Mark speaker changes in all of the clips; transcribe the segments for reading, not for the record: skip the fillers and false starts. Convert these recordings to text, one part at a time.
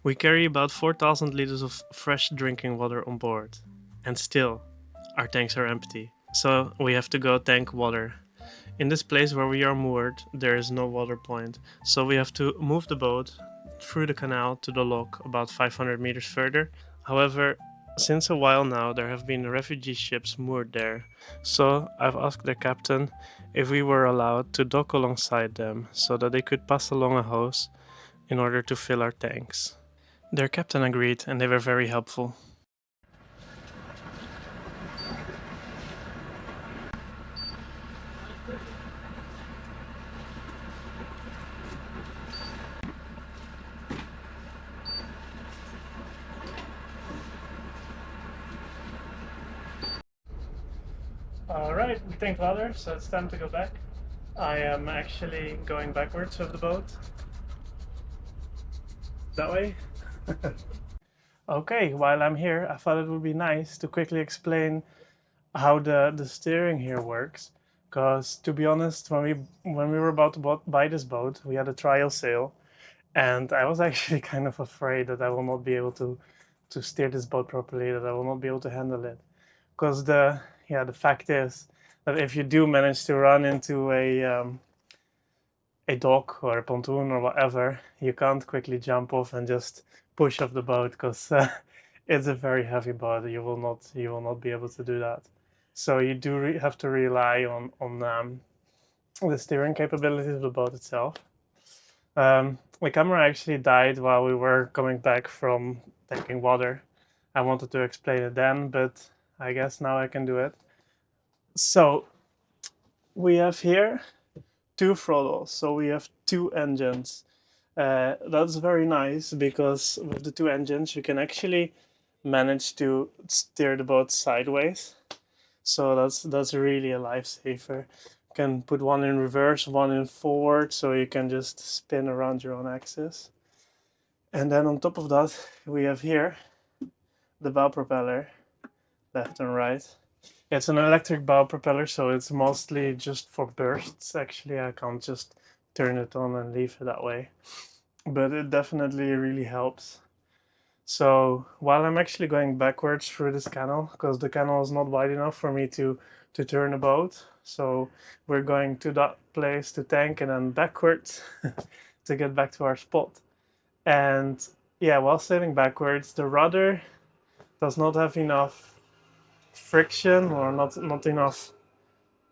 Speaker 1: We carry about 4,000 liters of fresh drinking water on board, and still, our tanks are empty. So we have to go tank water. In this place where we are moored, there is no water point, so we have to move the boat through the canal to the lock about 500 meters further. However, since a while now, there have been refugee ships moored there, so I've asked the captain if we were allowed to dock alongside them so that they could pass along a hose in order to fill our tanks. Their captain agreed, and they were very helpful. Alright, thank Father, so it's time to go back. I am actually going backwards with the boat. That way. Okay, while I'm here, I thought it would be nice to quickly explain how the steering here works. Because to be honest, when we were about to buy this boat, we had a trial sail, and I was actually kind of afraid that I will not be able to steer this boat properly, that I will not be able to handle it. Because the fact is that if you do manage to run into a dock or a pontoon or whatever, you can't quickly jump off and just push off the boat because it's a very heavy boat. You will not be able to do that. So you do have to rely on the steering capabilities of the boat itself. The camera actually died while we were coming back from taking water. I wanted to explain it then, but I guess now I can do it. So we have here two throttles, so we have two engines. That's very nice because with the two engines you can actually manage to steer the boat sideways. So that's really a lifesaver. You can put one in reverse, one in forward, so you can just spin around your own axis. And then on top of that, we have here the bow propeller, left and right. It's an electric bow propeller, so it's mostly just for bursts. Actually, I can't just turn it on and leave it that way. But it definitely really helps. So while I'm actually going backwards through this canal, because the canal is not wide enough for me to turn a boat, so we're going to that place to tank and then backwards to get back to our spot. And yeah, while sailing backwards, the rudder does not have enough friction or not enough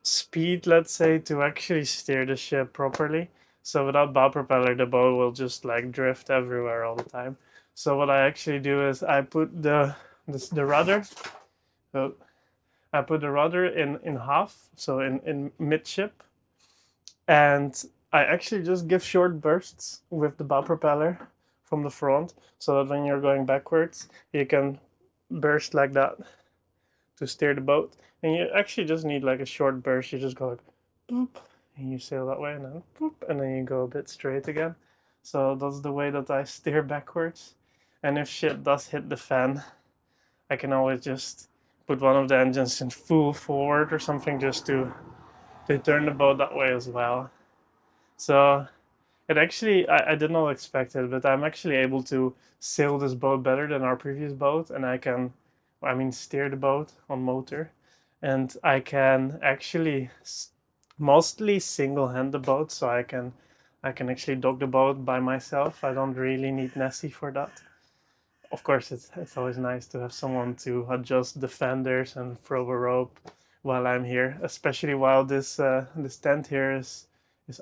Speaker 1: speed, let's say, to actually steer the ship properly. So without bow propeller, the boat will just like drift everywhere all the time. So what I actually do is I put the rudder. So I put the rudder in half, so in midship, and I actually just give short bursts with the bow propeller from the front, so that when you're going backwards, you can burst like that to steer the boat. And you actually just need like a short burst. You just go like boop, and you sail that way, and then boop, and then you go a bit straight again. So that's the way that I steer backwards. And if shit does hit the fan, I can always just put one of the engines in full forward or something just to turn the boat that way as well. So it actually, I did not expect it, but I'm actually able to sail this boat better than our previous boat, and I mean, steer the boat on motor, and I can actually mostly single-hand the boat, so I can actually dock the boat by myself. I don't really need Nessie for that. Of course, it's always nice to have someone to adjust the fenders and throw a rope while I'm here, especially while this tent here is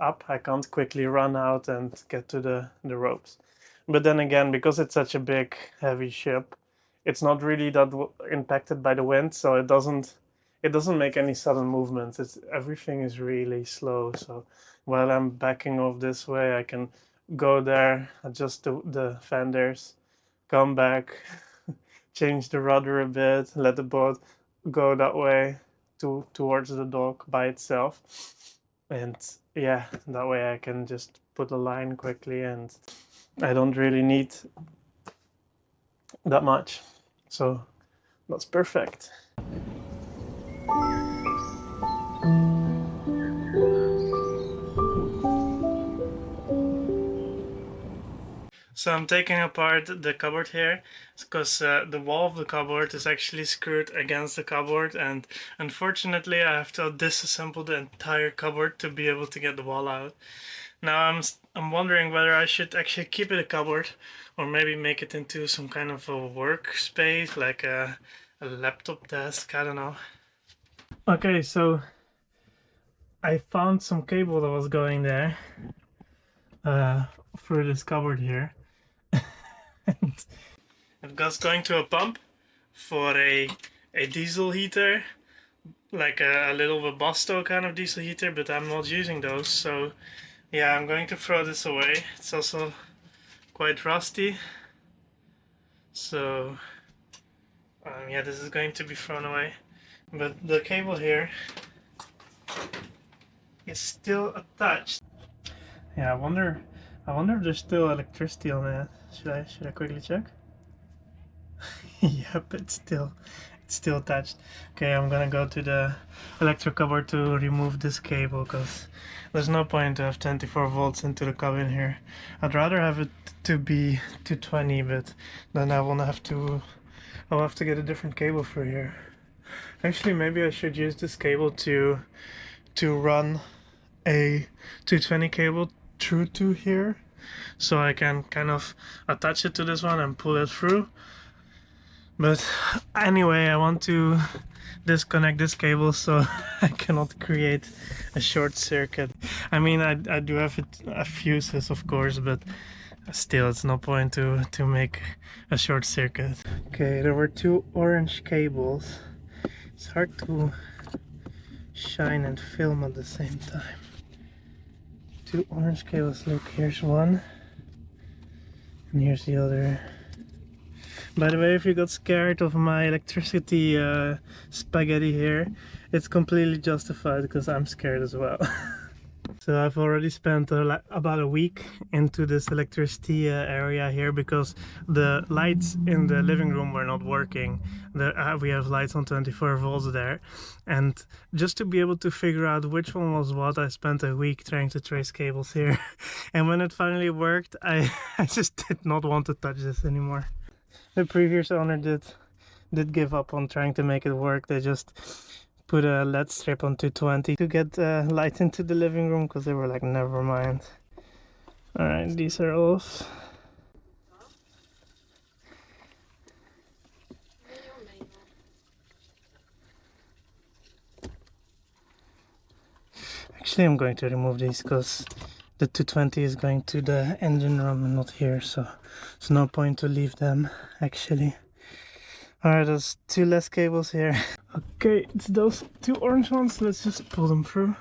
Speaker 1: up. I can't quickly run out and get to the ropes. But then again, because it's such a big, heavy ship, it's not really that impacted by the wind, so it doesn't make any sudden movements. Everything is really slow. So while I'm backing off this way, I can go there, adjust the fenders, come back, change the rudder a bit, let the boat go that way towards the dock by itself. And yeah, that way I can just put a line quickly and I don't really need that much. So that's perfect. So I'm taking apart the cupboard here because the wall of the cupboard is actually screwed against the cupboard, and unfortunately I have to disassemble the entire cupboard to be able to get the wall out. Now I'm wondering whether I should actually keep it a cupboard or maybe make it into some kind of a workspace, like a laptop desk, I don't know. Okay, so I found some cable that was going there through this cupboard here. And it goes going to a pump for a diesel heater, like a little Webasto kind of diesel heater, but I'm not using those, so yeah, I'm going to throw this away. It's also quite rusty, so yeah, this is going to be thrown away. But the cable here is still attached. Yeah, I wonder if there's still electricity on it. Should I quickly check? Yep, it's still attached. Okay, I'm gonna go to the electric cupboard to remove this cable because there's no point to have 24 volts into the cabin here. I'd rather have it to be 220, but then I'll have to get a different cable for here. Actually, maybe I should use this cable to run a 220 cable through to here, so I can kind of attach it to this one and pull it through. But anyway, I want to disconnect this cable so I cannot create a short circuit. I mean, I do have a fuses, of course, but still, it's no point to make a short circuit. Okay, there were two orange cables. It's hard to shine and film at the same time. Two orange cables. Look, here's one, and here's the other. By the way, if you got scared of my electricity spaghetti here, it's completely justified because I'm scared as well. So I've already spent about a week into this electricity area here because the lights in the living room were not working. We have lights on 24 volts there, and just to be able to figure out which one was what, I spent a week trying to trace cables here. And when it finally worked, I just did not want to touch this anymore. The previous owner did give up on trying to make it work. They just put a LED strip on 220 to get light into the living room because they were like, never mind. Alright, these are off. Actually, I'm going to remove these because the 220 is going to the engine room and not here, so there's no point to leave them actually. Alright, there's two less cables here. Okay, it's those two orange ones. Let's just pull them through.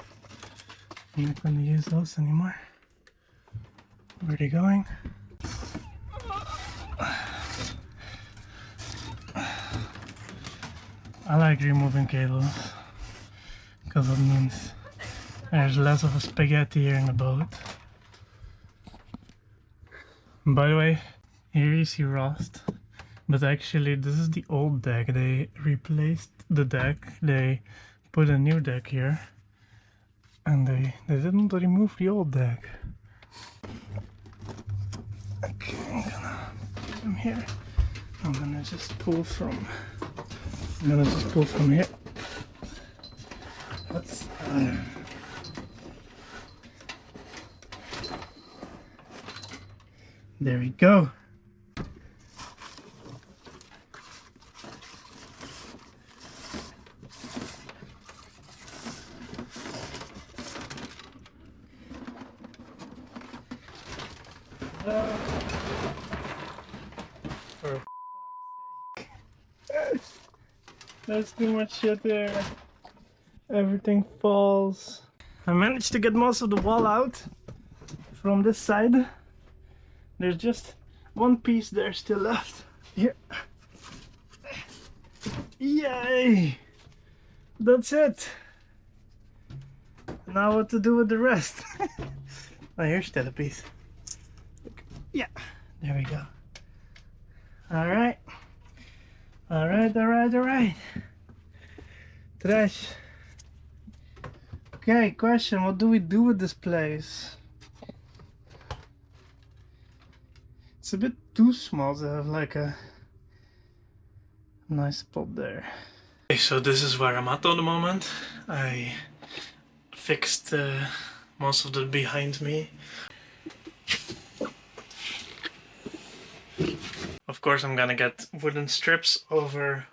Speaker 1: I'm not going to use those anymore. Where are they going? I like removing cables because it means there's less of a spaghetti here in the boat. By the way, here you see rust. But actually, this is the old deck. They replaced the deck. They put a new deck here. And they didn't remove the old deck. Okay, I'm gonna put them here. I'm gonna just pull from here. That's there we go. There's too much shit there. Everything falls. I managed to get most of the wall out from this side. There's just one piece there still left. Here. Yay! That's it. Now what to do with the rest? Oh, here's still a piece. Yeah, there we go. Alright. Alright. Trash. Okay, question, what do we do with this place? It's a bit too small to have like a nice spot there. Okay, so this is where I'm at the moment. I fixed most of the behind me. Of course, I'm gonna get wooden strips over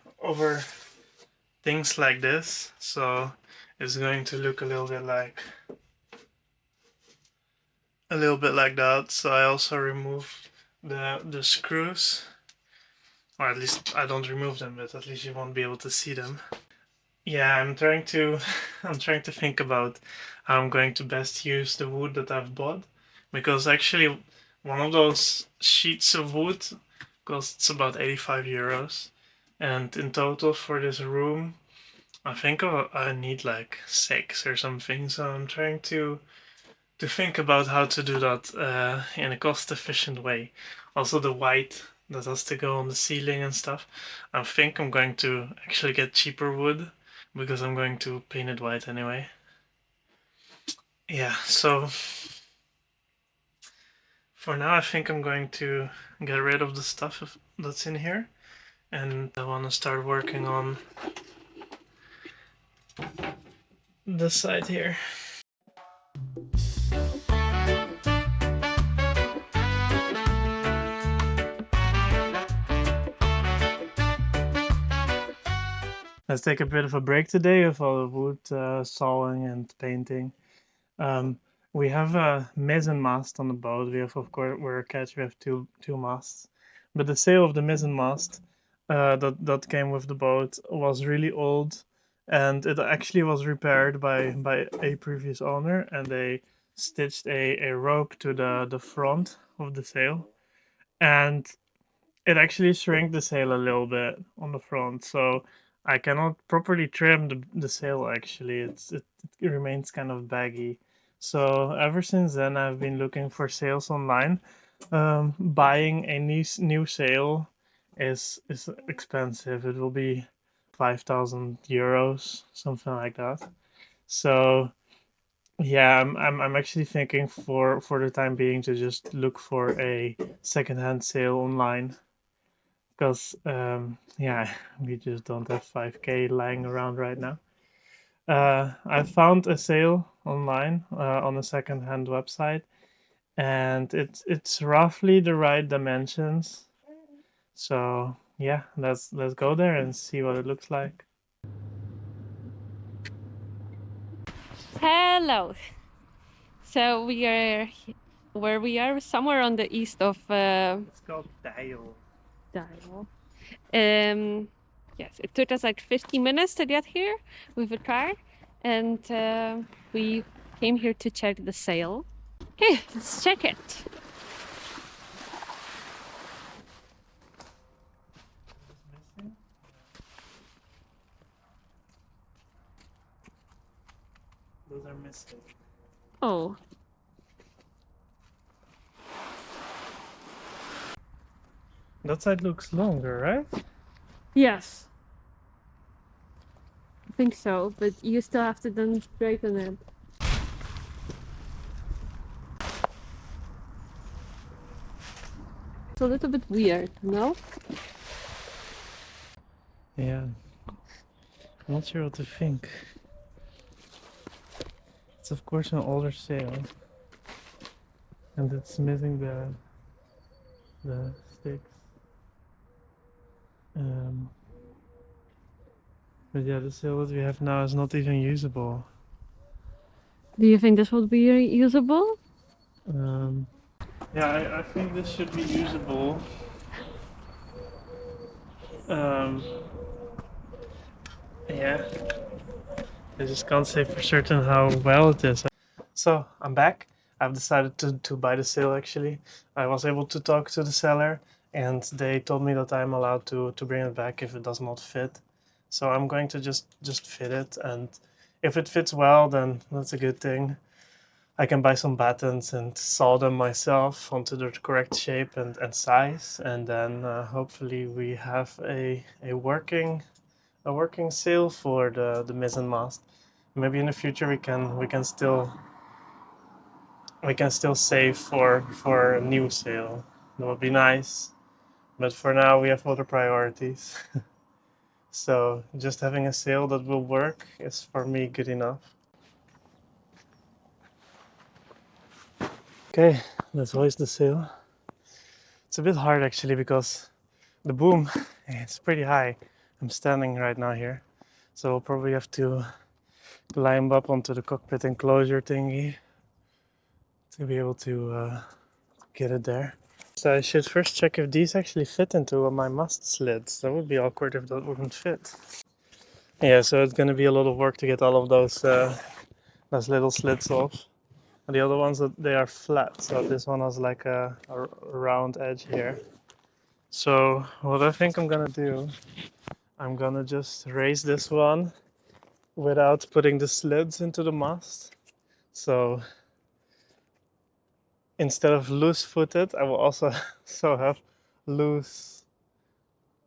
Speaker 1: things like this, so it's going to look a little bit like that. So I also remove the screws, or at least I don't remove them, but at least you won't be able to see them. Yeah, I'm trying to I'm trying to think about how I'm going to best use the wood that I've bought, because actually one of those sheets of wood costs about 85 euros, and in total for this room I think I need like 6 or something. So I'm trying to think about how to do that in a cost efficient way. Also the white that has to go on the ceiling and stuff, I think I'm going to actually get cheaper wood, because I'm going to paint it white anyway. Yeah, so for now I think I'm going to get rid of the stuff that's in here, and I want to start working on this side here. Let's take a bit of a break today of all the wood sawing and painting. Um, we have a mizzen mast on the boat. We have, of course, we're a catch. We have two masts, but the sail of the mizzen mast that came with the boat was really old, and it actually was repaired by a previous owner, and they stitched a rope to the front of the sail, and it actually shrank the sail a little bit on the front, so I cannot properly trim the sail. Actually, it remains kind of baggy. So ever since then, I've been looking for sails online. Buying a new sail is expensive. It will be 5,000 euros, something like that. So yeah, I'm actually thinking for the time being to just look for a secondhand sail online, because yeah, we just don't have 5k lying around right now. I found a sale online on a second-hand website, and it's roughly the right dimensions. So yeah, let's go there and see what it looks like.
Speaker 2: Hello. So we are where we are, somewhere on the east of
Speaker 1: It's called Dial.
Speaker 2: Dial. Yes, it took us like 50 minutes to get here with a car, and we came here to check the sale. Okay, let's check it.
Speaker 1: Those are missing.
Speaker 2: Oh,
Speaker 1: That side looks longer, right?
Speaker 2: yes, I think so, but you still have to then straighten it. It's a little bit weird, no?
Speaker 1: Yeah, I'm not sure what to think. It's of course an older sail, and it's missing the sticks. Um, but yeah, the sail that we have now is not even usable.
Speaker 2: Do you think this would be usable?
Speaker 1: Um, yeah, I think this should be usable. Um, yeah, I just can't say for certain how well it is. So I'm back. I've decided to buy the sail actually. I was able to talk to the seller, and they told me that I'm allowed to bring it back if it does not fit. So I'm going to just fit it, and if it fits well, then that's a good thing. I can buy some battens and saw them myself onto the correct shape and size, and then hopefully we have a working sail for the mizzen mast. Maybe in the future we can still save for a new sail. That would be nice. But for now, we have other priorities. So just having a sail that will work is for me good enough. Okay, let's hoist the sail. It's a bit hard actually because the boom it's pretty high. I'm standing right now here, so I'll probably have to climb up onto the cockpit enclosure thingy to be able to get it there. So I should first check if these actually fit into my mast slits. That would be awkward if that wouldn't fit. Yeah, so it's gonna be a lot of work to get all of those little slits off. And the other ones, they are flat, so this one has like a round edge here. So what I think I'm gonna do, I'm gonna just raise this one without putting the slits into the mast. So instead of loose-footed, I will also so have loose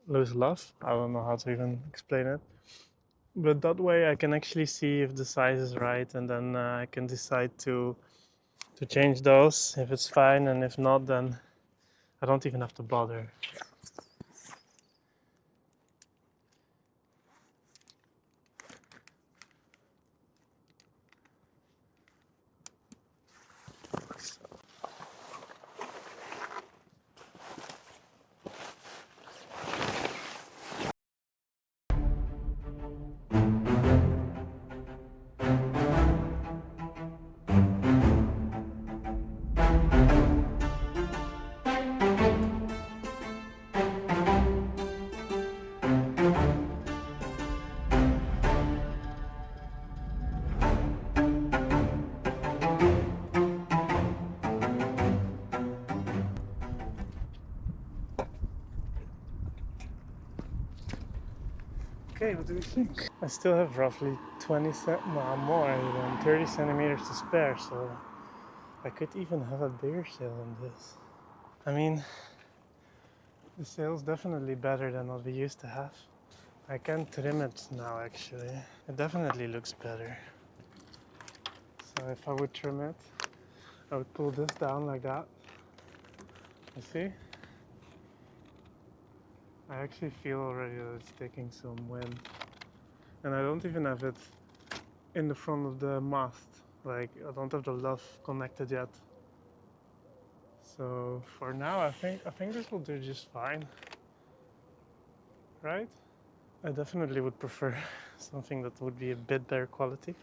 Speaker 1: luff. I don't know how to even explain it. But that way I can actually see if the size is right, and then I can decide to change those if it's fine, and if not, then I don't even have to bother. Okay, what do we think? I still have roughly more even 30 centimeters to spare, so I could even have a bigger sail than this. I mean, the sail's definitely better than what we used to have. I can trim it now actually. It definitely looks better. So if I would trim it, I would pull this down like that. You see? I actually feel already that it's taking some wind. And I don't even have it in the front of the mast. Like, I don't have the luff connected yet. So for now, I think this will do just fine. Right? I definitely would prefer something that would be a bit better quality.